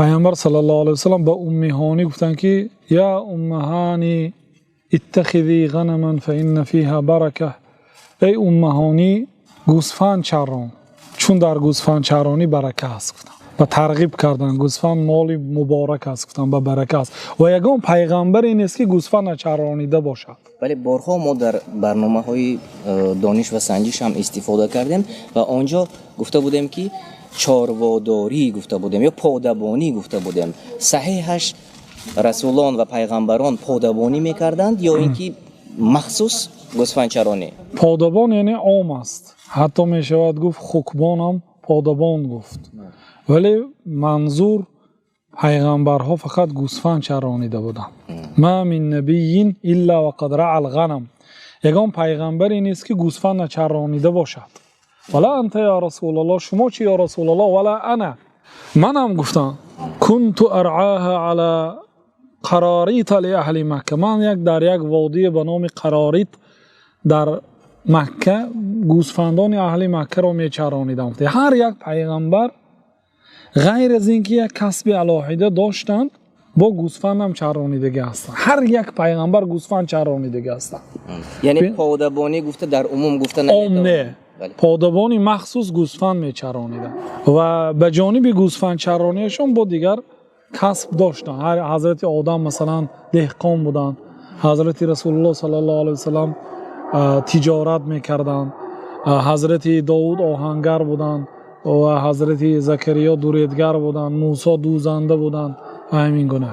پیامبر صلی الله علیه و سلم به ام هانی گفتن که یا ام هانی اتخذی غنما فإن فيها برکه. ای ام هانی گوسفند چران، چون در گوسفند چرانی برکه است گفتن. و ترغیب کردن گوسفند مال مبارک است گفتن، با برکه است. و یگان پیغمبر این است که گوسفند چرانیده باشد. ولی بارها ما در برنامه‌های دانش و سنجش هم استفاده کردیم و آنجا گفته بودیم که چارواداری گفته بودیم یا پادبانی گفته بودیم. صحیحش رسولان و پیغمبران پادبانی میکردند یا اینکه مخصوص گوسفند چرانی؟ پادبان یعنی عام است، حتی می شود گفت خوکبان هم پادبان گفت، ولی منظور پیغمبرها فقط گوسفند چرانیده بودند. ما من نبی الا وقد رعى الغنم. یگان پیغمبری نیست که گوسفند چرانیده باشد. ولا انت یا رسول الله، شما چی یا رسول الله؟ ولا انا، منم گفتم كنت ارعاها على قراریط لاهل مکه. من در یک وادی به نام قراریط در مکه گوسفندان اهل مکه را میچرانیدم. هر یک پیغمبر غیر از اینکه یک کسب الهیده داشتند با گوسفند هم چرانیدگی هستند. هر یک پیغمبر گوسفند چرانیدگی هستند. یعنی پادبانی گفته در عموم گفته نه، پادبانی مخصوص گوسفند میچرانیدند و به جانب گوسفند چرانیشون با دیگر کسب داشتن. هر حضرت آدم مثلا دهقان بودند، حضرت رسول الله صلی الله علیه و سلم تجارت میکردند، حضرت داود آهنگر بودند و حضرت زکریا دوریدگر بودند، موسی دوزنده بودند و همین گونه.